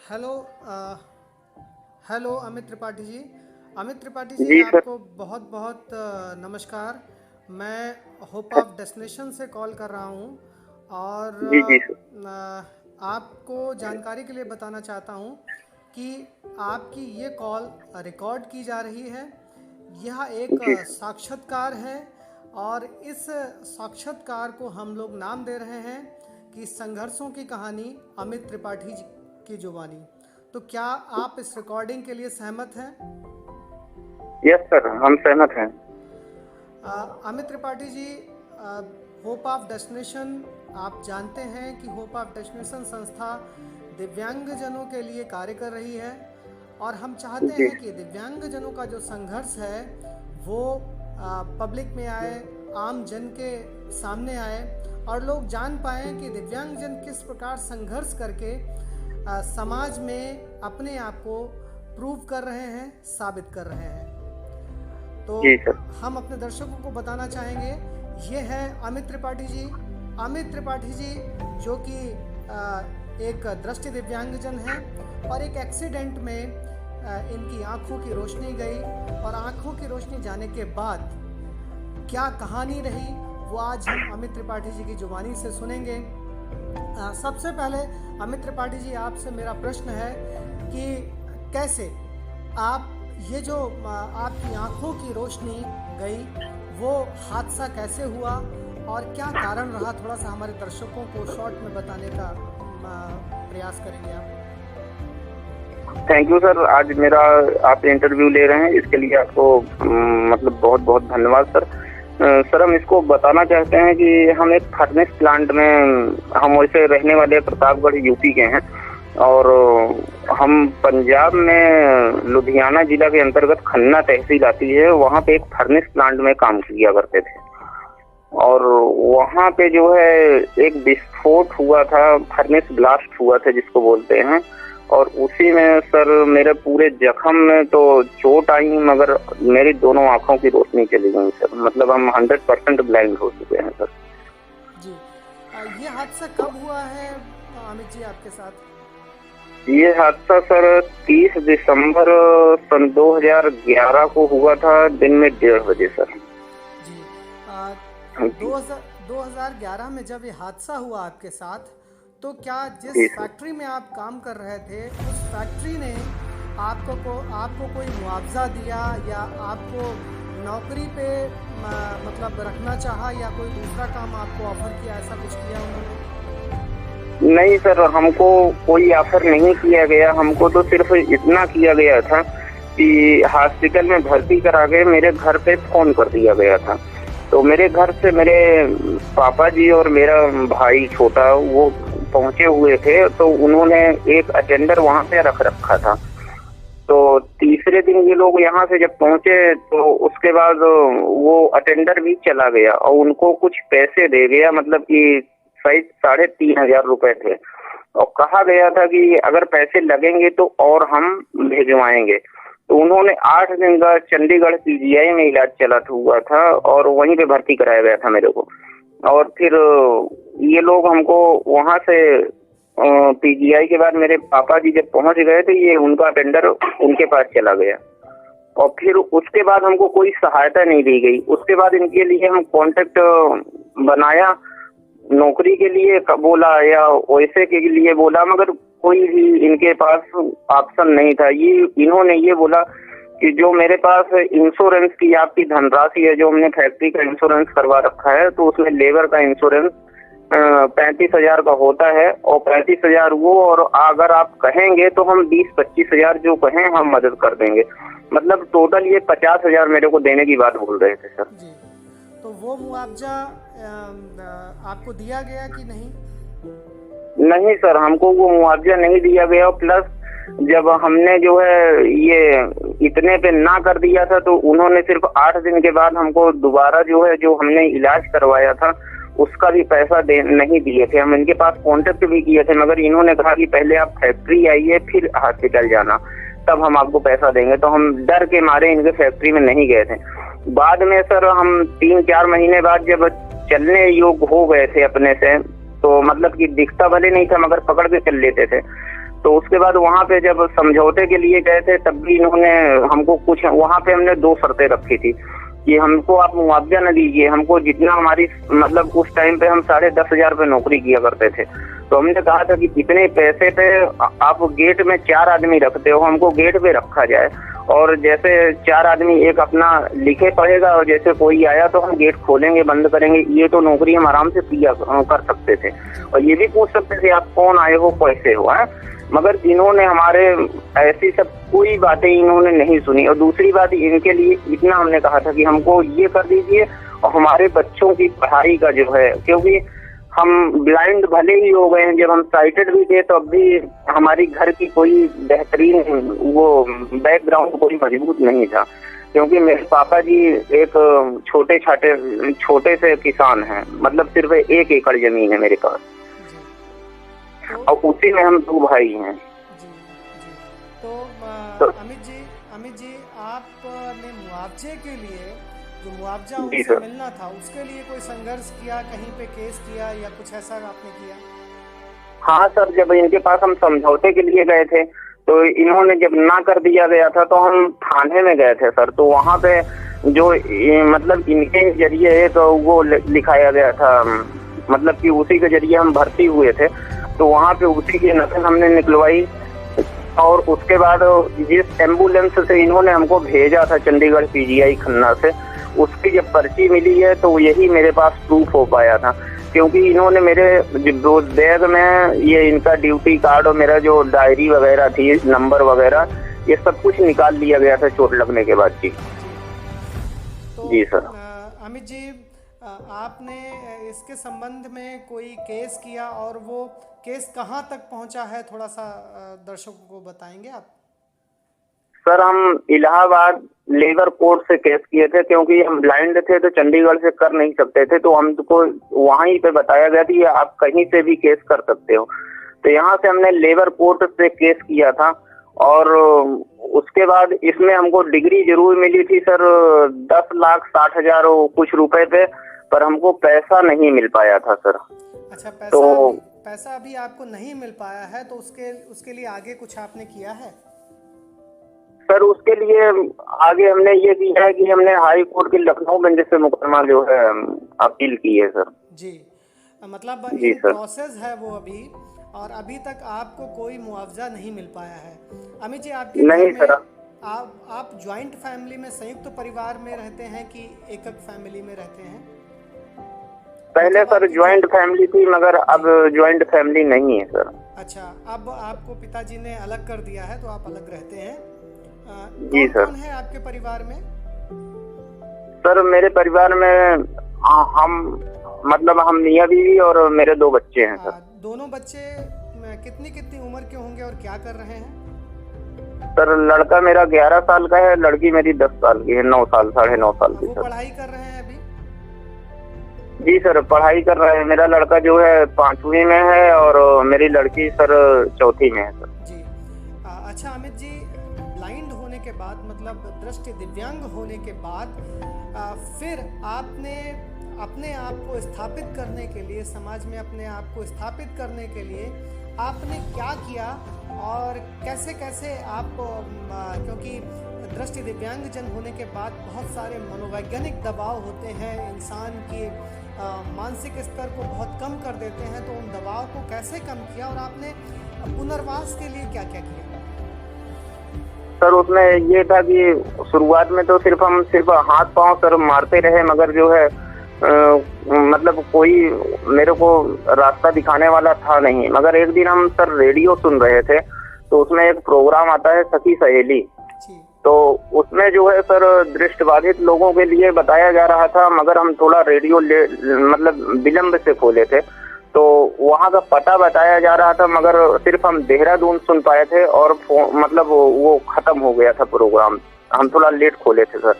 Hello hello Amit Tripathi ji. Amit Tripathi ji, जी sir. आपको बहुत बहुत नमस्कार। मैं होप ऑफ डेस्टिनेशन से कॉल कर रहा हूँ और जी जी सर। आपको जानकारी के लिए बताना चाहता हूँ कि आपकी ये कॉल रिकॉर्ड की जा रही है। यह एक जी सर। साक्षात्कार है और इस साक्षात्कार को हम लोग नाम दे रहे हैं कि संघर्षों की कहानी अमित त्रिपाठी जी की जुबानी। तो क्या आप इस रिकॉर्डिंग के लिए सहमत हैं? यस सर, हम सहमत हैं। Amit Tripathi ji, hope of destination, आप जानते हैं कि होप ऑफ डेस्टिनेशन संस्था दिव्यांगजनों के लिए कार्य कर रही है और हम चाहते जी हैं कि दिव्यांगजनों का जो संघर्ष है वो पब्लिक में आए, आम जन के सामने आए और लोग जान पाएँ कि दिव्यांगजन किस प्रकार संघर्ष करके समाज में अपने आप को प्रूव कर रहे हैं, साबित कर रहे हैं। तो जी सर। हम अपने दर्शकों को बताना चाहेंगे, ये है अमित त्रिपाठी जी। अमित त्रिपाठी जी जो कि एक दृष्टि दिव्यांगजन हैं और एक एक्सीडेंट में इनकी आंखों की रोशनी गई और आंखों की रोशनी जाने के बाद क्या कहानी रही वो आज हम अमित त्रिपाठी जी की जुबानी से सुनेंगे। सबसे पहले अमित त्रिपाठी जी, आपसे मेरा प्रश्न है कि कैसे आप ये जो आपकी आंखों की रोशनी गई, वो हादसा कैसे हुआ और क्या कारण रहा, थोड़ा सा हमारे दर्शकों को शॉर्ट में बताने का प्रयास करेंगे आप? थैंक यू सर, आज मेरा आप इंटरव्यू ले रहे हैं, इसके लिए आपको मतलब बहुत बहुत धन्यवाद सर। सर, हम इसको बताना चाहते हैं कि हम एक फर्नेस प्लांट में, हम वैसे रहने वाले प्रतापगढ़ यूपी के हैं और हम पंजाब में लुधियाना जिला के अंतर्गत खन्ना तहसील आती है, वहाँ पे एक फर्नेस प्लांट में काम किया करते थे और वहाँ पे जो है एक विस्फोट हुआ था, फर्नेस ब्लास्ट हुआ था जिसको बोलते हैं। और उसी में सर मेरे पूरे जख्म में तो चोट आई, मगर मेरी दोनों आंखों की रोशनी चली गई सर। मतलब हम 100% ब्लाइंड हो चुके हैं सर। जी, ये हादसा कब हुआ है अमित जी आपके साथ? ये हादसा सर 30 दिसंबर सन 2011 को हुआ था, दिन में 1:30 बजे सर। जी, 2011 में जब ये हादसा हुआ आपके साथ, तो क्या जिस जी सर। फैक्ट्री में आप काम कर रहे थे उस फैक्ट्री ने आपको कोई मुआवजा दिया या आपको नौकरी पे मतलब रखना चाहा या कोई दूसरा काम आपको ऑफर किया, ऐसा कुछ किया उन्होंने? नहीं सर, हमको कोई ऑफर नहीं किया गया। हमको तो सिर्फ इतना किया गया था कि हॉस्पिटल में भर्ती करा के मेरे घर पे फोन कर दिया गया था। तो मेरे घर से मेरे पापा जी और मेरा भाई छोटा वो पहुंचे हुए थे, तो उन्होंने एक अटेंडर वहां पे रख रखा था। तो तीसरे दिन ये लोग यहाँ से जब पहुंचे तो उसके बाद वो अटेंडर भी चला गया और उनको कुछ पैसे दे गया, मतलब कि शायद 3,500 रुपए थे और कहा गया था कि अगर पैसे लगेंगे तो और हम भिजवाएंगे। तो उन्होंने 8 दिन का चंडीगढ़ पीजीआई में इलाज चला हुआ था और वहीं पे भर्ती कराया गया था मेरे को। और फिर ये लोग हमको वहां से पीजीआई के बाद मेरे पापा जी जब पहुंच गए थे, ये उनका अटेंडर उनके पास चला गया और फिर उसके बाद हमको कोई सहायता नहीं दी गई। उसके बाद इनके लिए हम कांटेक्ट बनाया, नौकरी के लिए बोला या वैसे के लिए बोला, मगर कोई भी इनके पास ऑप्शन नहीं था। ये इन्होंने ये बोला कि जो मेरे पास इंश्योरेंस की आपकी धनराशि है, जो हमने फैक्ट्री का इंश्योरेंस करवा रखा है, तो उसमें लेबर का इंश्योरेंस 35,000 का होता है और 35,000 वो, और अगर आप कहेंगे तो हम 20-25 हजार जो कहें हम मदद कर देंगे। मतलब टोटल ये 50,000 मेरे को देने की बात बोल रहे थे सर। जी, तो वो मुआवजा आपको दिया गया कि नहीं? नहीं सर, हमको वो मुआवजा नहीं दिया गया। प्लस जब हमने जो है ये इतने पे ना कर दिया था, तो उन्होंने सिर्फ 8 दिन के बाद हमको दोबारा जो है, जो हमने इलाज करवाया था उसका भी पैसा नहीं दिए थे। हम इनके पास कांटेक्ट भी किए थे, मगर इन्होंने कहा कि पहले आप फैक्ट्री आइए फिर हॉस्पिटल जाना, तब हम आपको पैसा देंगे। तो हम डर के मारे इनके फैक्ट्री में नहीं गए थे। बाद में सर हम 3-4 महीने बाद जब चलने योग्य हो गए थे अपने से, तो मतलब कि दिखता भले नहीं था मगर पकड़ के चल लेते थे, तो उसके बाद वहाँ पे जब समझौते के लिए गए थे तब भी इन्होंने हमको कुछ, वहाँ पे हमने 2 शर्तें रखी थी कि हमको आप मुआवजा न दीजिए, हमको जितना हमारी मतलब उस टाइम पे हम 10,500 रुपये नौकरी किया करते थे, तो हमने कहा था कि इतने पैसे पे आप गेट में 4 आदमी रखते हो, हमको गेट पे रखा जाए और जैसे 4 आदमी एक अपना लिखे पढ़ेगा और जैसे कोई आया तो हम गेट खोलेंगे बंद करेंगे, ये तो नौकरी हम आराम से किया कर सकते थे और ये भी पूछ सकते थे आप कौन आए हो, कैसे हो, है। मगर इन्होंने हमारे ऐसी सब कोई बातें इन्होंने नहीं सुनी। और दूसरी बात, इनके लिए इतना हमने कहा था कि हमको ये कर दीजिए और हमारे बच्चों की पढ़ाई का जो है, क्योंकि हम ब्लाइंड भले ही हो गए हैं, जब हम साइटेड भी थे तो अब भी हमारी घर की कोई बेहतरीन वो बैकग्राउंड कोई मजबूत नहीं था, क्योंकि मेरे पापा जी एक छोटे से किसान हैं, मतलब सिर्फ 1 एकड़ जमीन है मेरे पास और उसी में हम 2 भाई हैं। जी जी। तो अमित जी आपने मुआवजे के लिए, जो मुआवजा उनसे मिलना था, उसके लिए कोई संघर्ष किया, कहीं पे केस किया या कुछ ऐसा आपने किया? हाँ सर, जब इनके पास हम समझौते के लिए गए थे तो इन्होंने जब ना कर दिया गया था तो हम थाने में गए थे सर, तो वहाँ पे जो मतलब इनके जरिए तो वो लिखाया गया था, मतलब कि उसी के जरिए हम भर्ती हुए थे, तो वहाँ पे उसी की नकल हमने निकलवाई और उसके बाद जिस एम्बुलेंस से इन्होंने हमको भेजा था चंडीगढ़ PGI खन्ना से, उसकी जब पर्ची मिली है तो यही मेरे पास प्रूफ हो पाया था, क्योंकि इन्होंने मेरे बैग में ये इनका ड्यूटी कार्ड और मेरा जो डायरी वगैरह थी, नंबर वगैरह, ये सब कुछ निकाल लिया गया था चोट लगने के बाद। जी तो जी सर। अमित जी, आपने इसके संबंध में कोई केस किया और वो केस कहाँ तक पहुँचा है, थोड़ा सा दर्शकों को बताएंगे आप? सर हम इलाहाबाद लेबर कोर्ट से केस किए थे, क्योंकि हम ब्लाइंड थे तो चंडीगढ़ से कर नहीं सकते थे, तो हमको वहीं पे बताया गया कि आप कहीं से भी केस कर सकते हो, तो यहाँ से हमने लेबर कोर्ट से केस किया था और उसके बाद इसमें हमको डिग्री जरूर मिली थी सर 10,60,000 कुछ रुपए पे, पर हमको पैसा नहीं मिल पाया था सर। अच्छा, पैसा अभी आपको नहीं मिल पाया है, तो उसके लिए आगे कुछ आपने किया है? सर उसके लिए आगे हमने ये किया है कि हमने हाई कोर्ट के लखनऊ बेंच से मुकदमा जो है अपील की है सर। जी, मतलब जी सर, प्रोसेस है वो अभी, और अभी तक आपको कोई मुआवजा नहीं मिल पाया है। अमित जी, आपके नहीं सर, आप ज्वाइंट फैमिली में, संयुक्त परिवार में रहते हैं कि एकक फैमिली में रहते हैं? पहले सर ज्वाइंट फैमिली थी, मगर अब ज्वाइंट फैमिली नहीं है सर। अच्छा, अब आपको पिताजी ने अलग कर दिया है तो आप अलग रहते हैं। जी सर। कौन है आपके परिवार में? सर मेरे परिवार में हम मियां बीवी और मेरे 2 बच्चे हैं सर। दोनों बच्चे कितनी उम्र के होंगे और क्या कर रहे हैं? सर लड़का मेरा 11 साल का है, लड़की मेरी 10 साल की है, 9 साल 9.5 साल की। वो पढ़ाई कर रहे हैं अभी? जी सर, पढ़ाई कर रहे हैं। मेरा लड़का जो है 5वीं में है और मेरी लड़की सर 4थी में है सर। जी। अच्छा अमित जी, ब्लाइंड होने के बाद, मतलब दृष्टि दिव्यांग होने के बाद, फिर आपने अपने आप को स्थापित करने के लिए, समाज में अपने आप को स्थापित करने के लिए आपने क्या किया और कैसे कैसे आप, क्योंकि दृष्टि दिव्यांग जन होने के बाद बहुत सारे मनोवैज्ञानिक दबाव होते हैं, इंसान के मानसिक स्तर को बहुत कम कर देते हैं, तो उन दबाव को कैसे कम किया और आपने पुनर्वास के लिए क्या क्या किया? सर उसमें ये था कि शुरुआत में तो हम सिर्फ हाथ पांव सर मारते रहे, मगर जो है मतलब कोई मेरे को रास्ता दिखाने वाला था नहीं। मगर एक दिन हम सर रेडियो सुन रहे थे, तो उसमें एक प्रोग्राम आता है सखी सहेली, तो उसमें जो है सर दृष्टिबाधित लोगों के लिए बताया जा रहा था, मगर हम थोड़ा रेडियो मतलब विलम्ब से खोले थे, तो वहाँ का पता बताया जा रहा था, मगर सिर्फ हम देहरादून सुन पाए थे और मतलब वो खत्म हो गया था प्रोग्राम, हम थोड़ा लेट खोले थे सर।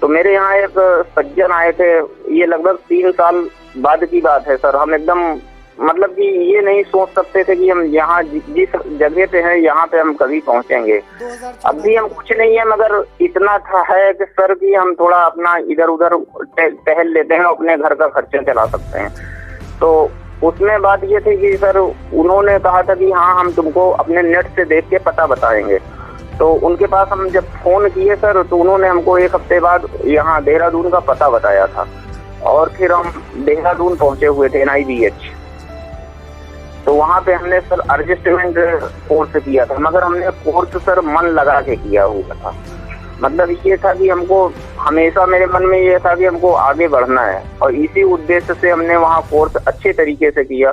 तो मेरे यहाँ एक सज्जन आए थे, ये लगभग 3 साल बाद की बात है सर। हम एकदम मतलब कि ये नहीं सोच सकते थे कि हम यहाँ जिस जगह पे हैं यहाँ पे हम कभी पहुँचेंगे। अभी हम कुछ नहीं है, मगर इतना था है कि सर कि हम थोड़ा अपना इधर उधर टहल लेते हैं, अपने घर का खर्चा चला सकते हैं। तो उसमें बात ये थी कि सर उन्होंने कहा था कि हाँ हम तुमको अपने नेट से देख के पता बताएंगे। तो उनके पास हम जब फोन किए सर तो उन्होंने हमको एक हफ्ते बाद यहाँ देहरादून का पता बताया था और फिर हम देहरादून पहुंचे हुए थे NIBH। तो वहाँ पे हमने सर एडजस्टमेंट कोर्स किया था, मगर हमने कोर्स सर मन लगा के किया हुआ था। मतलब ये था कि हमको हमेशा मेरे मन में ये था कि हमको आगे बढ़ना है और इसी उद्देश्य से हमने वहाँ कोर्स अच्छे तरीके से किया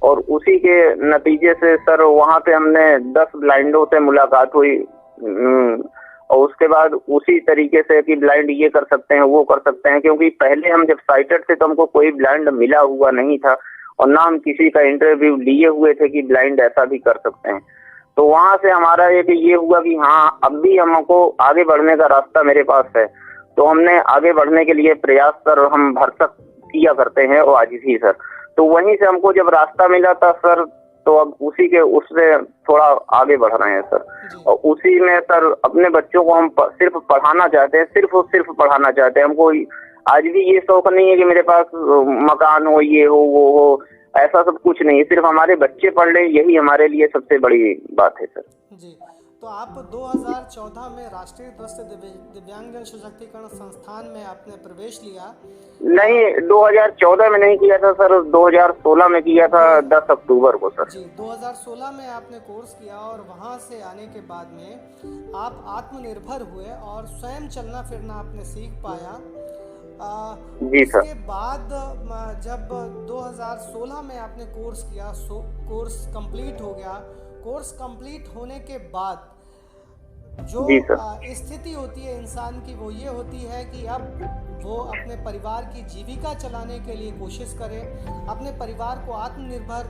और उसी के नतीजे से सर वहाँ पे हमने 10 ब्लाइंडों से मुलाकात हुई और उसके बाद उसी तरीके से कि ब्लाइंड ये कर सकते हैं वो कर सकते हैं, क्योंकि पहले हम जब साइटेड थे तो हमको कोई ब्लाइंड मिला हुआ नहीं था और ना हम किसी का इंटरव्यू लिए हुए थे कि ब्लाइंड ऐसा भी कर सकते हैं। तो वहां से हमारा ये हुआ कि हाँ अब भी हमको आगे बढ़ने का रास्ता मेरे पास है। तो हमने आगे बढ़ने के लिए प्रयास सर हम भरसक किया करते हैं और आज भी सर। तो वहीं से हमको जब रास्ता मिला था सर तो अब उसी के उससे थोड़ा आगे बढ़ रहे हैं सर और उसी में सर अपने बच्चों को हम सिर्फ पढ़ाना चाहते हैं, सिर्फ और सिर्फ पढ़ाना चाहते हैं। हमको आज भी ये शौक नहीं है कि मेरे पास मकान हो, ये हो, वो हो, ऐसा सब कुछ नहीं है। सिर्फ हमारे बच्चे पढ़ लें, यही हमारे लिए सबसे बड़ी बात है सर। जी, तो आप 2014 में राष्ट्रीय दृष्टि दिव्यांगजन सशक्तिकरण संस्थान में आपने प्रवेश लिया? नहीं, 2014 में नहीं किया था सर, 2016 में किया था 10 अक्टूबर को सर। जी, 2016 में आपने कोर्स किया और वहां से आने के बाद में आप आत्मनिर्भर हुए और स्वयं चलना फिरना आपने सीख पाया। जी सर। इसके बाद जब 2016 में आपने कोर्स किया, कोर्स कंप्लीट हो गया। कोर्स कंप्लीट होने के बाद जो स्थिति होती है इंसान की वो ये होती है कि अब वो अपने परिवार की जीविका चलाने के लिए कोशिश करे, अपने परिवार को आत्मनिर्भर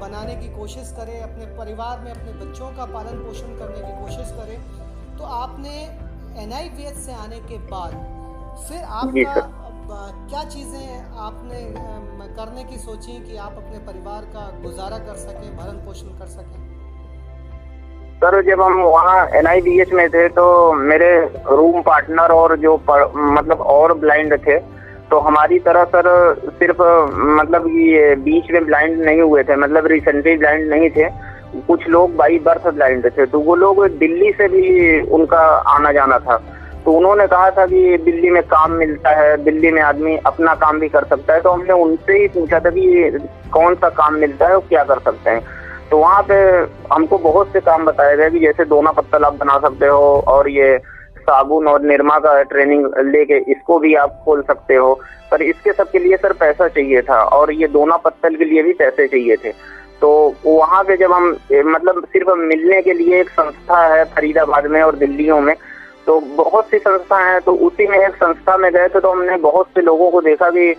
बनाने की कोशिश करे, अपने परिवार में अपने बच्चों का पालन पोषण करने की कोशिश करे। तो आपने NIBH से आने के बाद फिर आपका क्या चीज़ें आपने करने की सोची कि आप अपने परिवार का गुजारा कर सकें, भरण पोषण कर सकें? सर जब हम वहाँ NIBH में थे तो मेरे रूम पार्टनर और जो मतलब और ब्लाइंड थे, तो हमारी तरह सर सिर्फ मतलब ये बीच में ब्लाइंड नहीं हुए थे, मतलब रिसेंटली ब्लाइंड नहीं थे। कुछ लोग बाई बर्थ ब्लाइंड थे, तो वो लोग दिल्ली से भी उनका आना जाना था। तो उन्होंने कहा था कि दिल्ली में काम मिलता है, दिल्ली में आदमी अपना काम भी कर सकता है। तो हमने उनसे ही पूछा था कि कौन सा काम मिलता है और क्या कर सकते हैं। तो वहाँ पे हमको बहुत से काम बताए गए कि जैसे दोना पत्तल आप बना सकते हो और ये साबुन और निरमा का ट्रेनिंग लेके इसको भी आप खोल सकते हो, पर इसके सब के लिए सर पैसा चाहिए था और ये दोना पत्तल के लिए भी पैसे चाहिए थे। तो वहाँ पे जब हम मतलब सिर्फ मिलने के लिए एक संस्था है फरीदाबाद में और दिल्लियों में, तो बहुत सी संस्था हैं, तो उसी में एक संस्था में गए थे। तो हमने बहुत से लोगों को देखा कि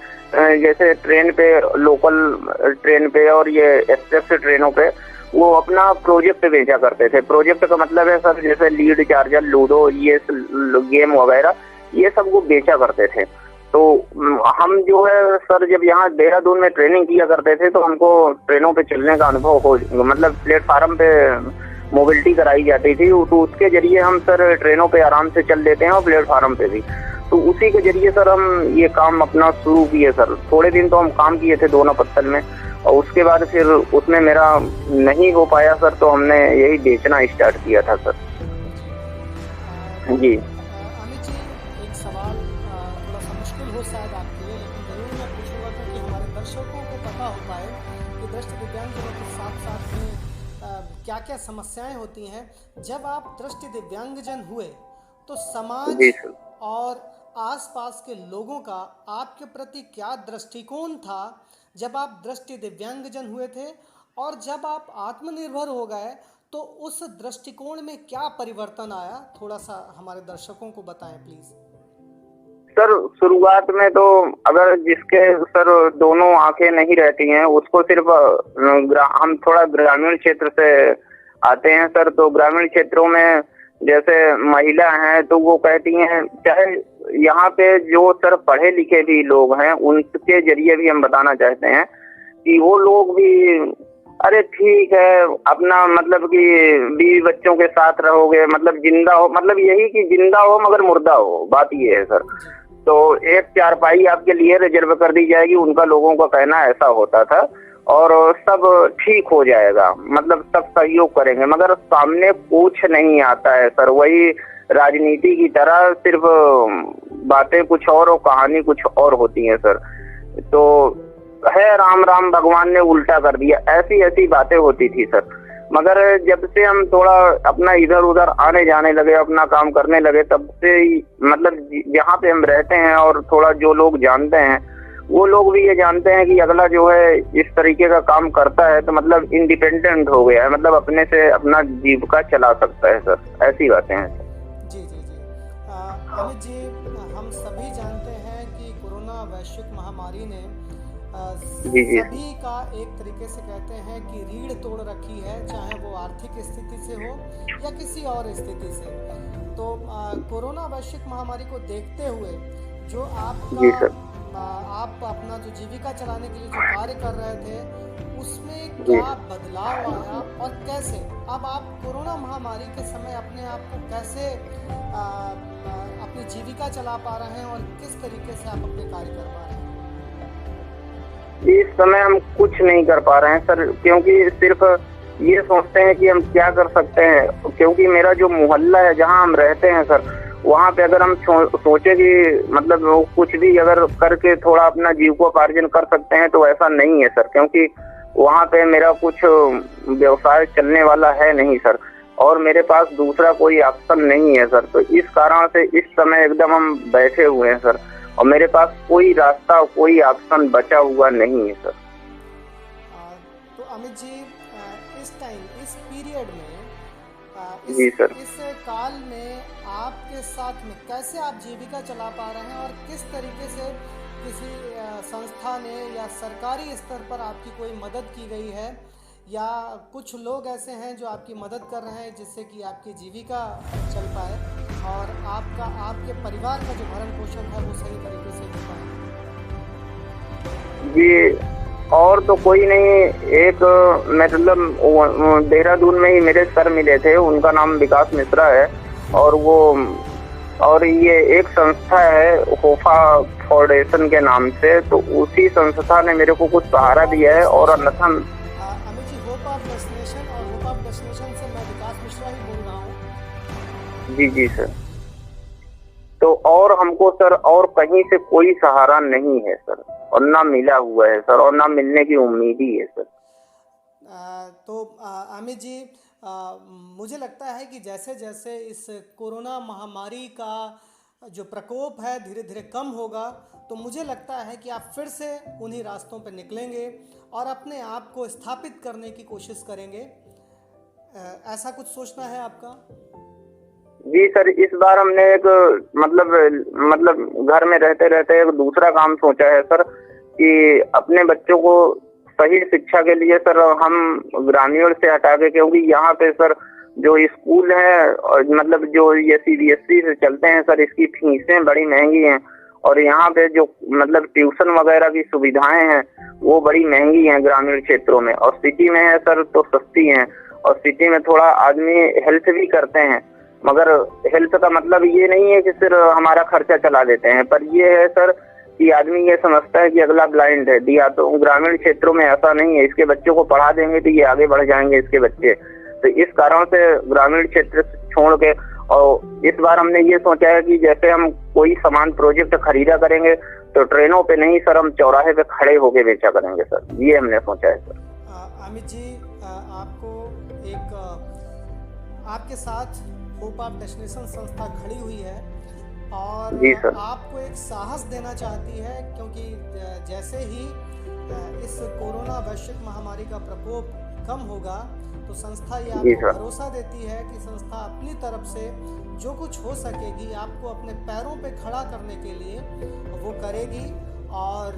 जैसे ट्रेन पे, लोकल ट्रेन पे और ये एक्सप्रेस ट्रेनों पे वो अपना प्रोजेक्ट बेचा करते थे। प्रोजेक्ट का मतलब है सर जैसे लीड चार्जर, लूडो, ये गेम वगैरह ये सब वो बेचा करते थे। तो हम जो है सर जब यहाँ देहरादून में ट्रेनिंग किया करते थे तो हमको ट्रेनों पे चलने का अनुभव हो, मतलब प्लेटफार्म पे मोबिलिटी कराई जाती थी, तो उसके जरिए हम सर ट्रेनों पे आराम से चल लेते हैं और प्लेटफार्म पे भी। तो उसी के जरिए सर हम ये काम अपना शुरू किए सर। थोड़े दिन तो हम काम किए थे दोना पत्तल में और उसके बाद फिर उसमें मेरा नहीं हो पाया सर, तो हमने यही बेचना स्टार्ट किया था सर। जी अमित जी, एक सवाल थोड़ा सा मुश्किल हो शायद आपके लिए, लेकिन जरूर मैं पूछूंगा ताकि हमारे दर्शकों को पता हो पाए कि दृष्टि दिव्यांगजनों के साथ साथ में क्या क्या समस्याएं होती हैं। जब आप दृष्टि दिव्यांगजन हुए तो समाज और आसपास के लोगों का आपके प्रति क्या दृष्टिकोण था जब आप दृष्टि दिव्यांगजन हुए थे, और जब आप आत्मनिर्भर हो गए तो उस दृष्टिकोण में क्या परिवर्तन आया? थोड़ा सा हमारे दर्शकों को बताएं प्लीज। सर शुरुआत में तो अगर जिसके सर दोनों आंखें नहीं रहती हैं उसको सिर्फ हम थोड़ा ग्रामीण क्षेत्र से आते हैं सर, तो ग्रामीण क्षेत्रों में जैसे महिला हैं तो वो कहती हैं, चाहे यहाँ पे जो सर पढ़े लिखे भी लोग हैं उनके जरिए भी हम बताना चाहते हैं कि वो लोग भी अरे ठीक है अपना मतलब कि बीवी बच्चों के साथ रहोगे, मतलब जिंदा हो, मतलब यही कि जिंदा हो मगर मुर्दा हो, बात ये है सर। तो एक चारपाई आपके लिए रिजर्व कर दी जाएगी, उनका लोगों का कहना ऐसा होता था, और सब ठीक हो जाएगा, मतलब सब सहयोग करेंगे। मगर सामने कुछ नहीं आता है सर, वही राजनीति की तरह सिर्फ बातें कुछ और कहानी कुछ और होती है सर। तो है राम राम भगवान ने उल्टा कर दिया, ऐसी ऐसी बातें होती थी सर। मगर जब से हम थोड़ा अपना इधर उधर आने जाने लगे, अपना काम करने लगे, तब से मतलब जहाँ पे हम रहते हैं और थोड़ा जो लोग जानते हैं वो लोग भी ये जानते हैं कि अगला जो है इस तरीके का काम करता है तो मतलब इंडिपेंडेंट हो गया है, मतलब अपने से अपना जीविका चला सकता है सर, ऐसी बातें हैं। जी जी जी अमित जी, हम सभी जानते हैं कि कोरोना वैश्विक महामारी ने जी सभी का एक तरीके से कहते हैं कि रीढ़ तोड़ रखी है, चाहे वो आर्थिक स्थिति से हो या किसी और स्थिति से। तो कोरोना वैश्विक महामारी को देखते हुए जो आप अपना जो जीविका चलाने के लिए जो कार्य कर रहे थे उसमें क्या बदलाव आया और कैसे अब आप कोरोना महामारी के समय अपने आप को कैसे अपनी जीविका चला पा रहे हैं और किस तरीके से आप अपने कार्य कर पा रहे हैं? इस समय हम कुछ नहीं कर पा रहे हैं सर, क्योंकि सिर्फ ये सोचते हैं कि हम क्या कर सकते हैं, क्योंकि मेरा जो मोहल्ला है जहाँ हम रहते हैं सर, वहाँ पे अगर हम सोचे कि मतलब कुछ भी अगर करके थोड़ा अपना जीविकोपार्जन कर सकते हैं तो ऐसा नहीं है सर, क्योंकि वहाँ पे मेरा कुछ व्यवसाय चलने वाला है नहीं सर, और मेरे पास दूसरा कोई ऑप्शन नहीं है सर। तो इस कारण से इस समय एकदम हम बैठे हुए हैं सर, और मेरे पास कोई रास्ता कोई ऑप्शन बचा हुआ नहीं है सर। तो अमित जी, इस टाइम इस पीरियड में जी सर, इस काल में आपके साथ में कैसे आप जीविका चला पा रहे हैं और किस तरीके से किसी संस्था ने या सरकारी स्तर पर आपकी कोई मदद की गई है या कुछ लोग ऐसे हैं जो आपकी मदद कर रहे हैं जिससे कि आपकी जीविका चल पाए और आपके परिवार का जो भरण पोषण है वो सही तरीके से हो पाए? जी और तो कोई नहीं, एक मतलब देहरादून में ही मेरे सर मिले थे, उनका नाम विकास मिश्रा है, और ये एक संस्था है होफा फाउंडेशन के नाम से, तो उसी संस्था ने मेरे को कुछ सहारा दिया है। और अन्यथा Amit ji, hope of destination और होप ऑफ डेस्टिनेशन से मैं विकास मिश्रा ही बोल रहा हूँ। जी जी सर, तो और हमको सर और कहीं से कोई सहारा नहीं है सर, और ना मिला हुआ है सर, और ना मिलने की उम्मीद ही है सर। तो अमित जी, मुझे लगता है कि जैसे जैसे इस कोरोना महामारी का जो प्रकोप है धीरे धीरे कम होगा, तो मुझे लगता है कि आप फिर से उन्हीं रास्तों पर निकलेंगे और अपने आप को स्थापित करने की कोशिश करेंगे। ऐसा कुछ सोचना है आपका? जी सर, इस बार हमने एक मतलब घर में रहते रहते एक दूसरा काम सोचा है सर, कि अपने बच्चों को सही शिक्षा के लिए सर हम ग्रामीण से हटा के, क्योंकि यहाँ पे सर जो स्कूल है और मतलब जो ये CBSE से चलते हैं सर, इसकी फीसें बड़ी महंगी हैं, और यहाँ पे जो मतलब ट्यूशन वगैरह की सुविधाएं हैं वो बड़ी महंगी हैं ग्रामीण क्षेत्रों में, और सिटी में है सर तो सस्ती हैं, और सिटी में थोड़ा आदमी हेल्प भी करते हैं, मगर हेल्थ का मतलब ये नहीं है कि सिर्फ हमारा खर्चा चला देते हैं, पर ये है सर कि आदमी ये समझता है कि अगला ब्लाइंड है दिया, तो ग्रामीण क्षेत्रों में ऐसा नहीं है, इसके बच्चों को पढ़ा देंगे तो ये आगे बढ़ जाएंगे इसके बच्चे। तो इस कारण से ग्रामीण क्षेत्र छोड़ के, और इस बार हमने ये सोचा है कि जैसे हम कोई सामान प्रोजेक्ट खरीदा करेंगे तो ट्रेनों पे नहीं सर, हम चौराहे पे खड़े होके बेचा करेंगे सर, ये हमने सोचा है सर। अमित जी, आपको एक आपके साथ होप ऑफ डेस्टिनेशन संस्था खड़ी हुई है और आपको एक साहस देना चाहती है, क्योंकि जैसे ही इस कोरोना वैश्विक महामारी का प्रकोप कम होगा तो संस्था ये आपको भरोसा देती है कि संस्था अपनी तरफ से जो कुछ हो सकेगी आपको अपने पैरों पे खड़ा करने के लिए वो करेगी, और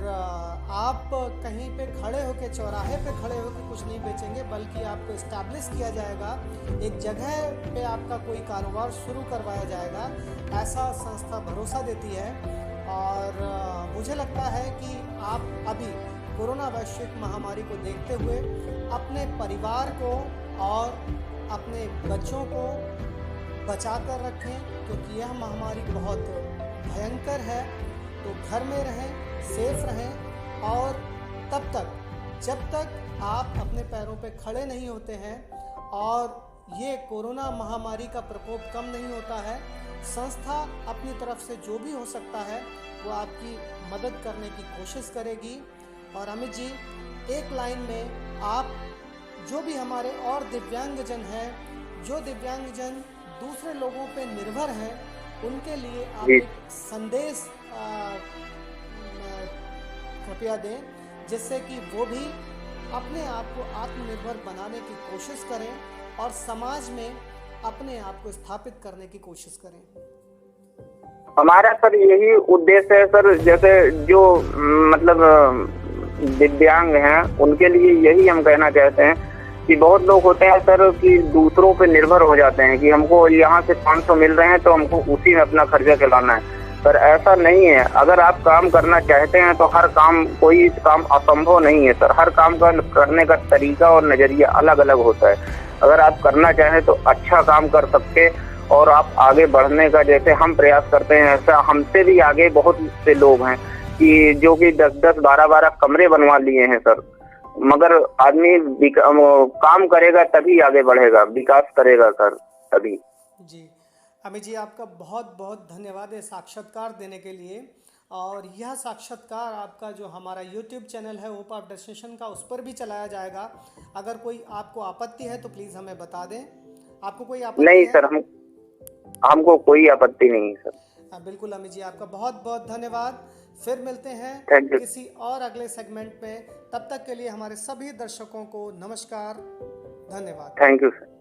आप कहीं पे खड़े होकर चौराहे पे खड़े होकर कुछ नहीं बेचेंगे, बल्कि आपको इस्टेब्लिश किया जाएगा, एक जगह पे आपका कोई कारोबार शुरू करवाया जाएगा, ऐसा संस्था भरोसा देती है। और मुझे लगता है कि आप अभी कोरोना वैश्विक महामारी को देखते हुए अपने परिवार को और अपने बच्चों को बचा कर रखें, क्योंकि यह महामारी बहुत भयंकर है तो घर में रहें, सेफ रहें और तब तक जब तक आप अपने पैरों पे खड़े नहीं होते हैं और ये कोरोना महामारी का प्रकोप कम नहीं होता है, संस्था अपनी तरफ से जो भी हो सकता है वो आपकी मदद करने की कोशिश करेगी। और अमित जी, एक लाइन में आप जो भी हमारे और दिव्यांगजन हैं, जो दिव्यांगजन दूसरे लोगों पे निर्भर हैं, उनके लिए आप एक संदेश कृपया दें, जिससे कि वो भी अपने आप को आत्मनिर्भर बनाने की कोशिश करें और समाज में अपने आप को स्थापित करने की कोशिश करें। हमारा सर यही उद्देश्य है सर, जैसे जो मतलब दिव्यांग हैं उनके लिए यही हम कहना चाहते हैं कि बहुत लोग होते हैं सर कि दूसरों पे निर्भर हो जाते हैं कि हमको यहाँ से 500 मिल रहे हैं तो हमको उसी में अपना खर्चा चलाना है। पर ऐसा नहीं है। अगर आप काम करना चाहते हैं तो हर काम, कोई काम असंभव नहीं है सर। हर काम का करने का तरीका और नजरिया अलग अलग होता है। अगर आप करना चाहें तो अच्छा काम कर सकते और आप आगे बढ़ने का जैसे हम प्रयास करते हैं, ऐसा हमसे भी आगे बहुत से लोग हैं कि जो कि 10-10, 12-12 कमरे बनवा लिए हैं सर। मगर आदमी काम करेगा तभी आगे बढ़ेगा, विकास करेगा सर तभी। जी अमित जी, आपका बहुत बहुत धन्यवाद है साक्षात्कार देने के लिए। और यह साक्षात्कार आपका जो हमारा YouTube चैनल है होप ऑफ डेस्टिनेशन का, उस पर भी चलाया जाएगा। अगर कोई आपको आपत्ति है तो प्लीज़ हमें बता दें। आपको कोई आपत्ति नहीं है? सर, हमको कोई आपत्ति नहीं है सर। बिल्कुल अमित जी, आपका बहुत बहुत धन्यवाद। फिर मिलते हैं किसी और अगले सेगमेंट में। तब तक के लिए हमारे सभी दर्शकों को नमस्कार, धन्यवाद। Thank you sir.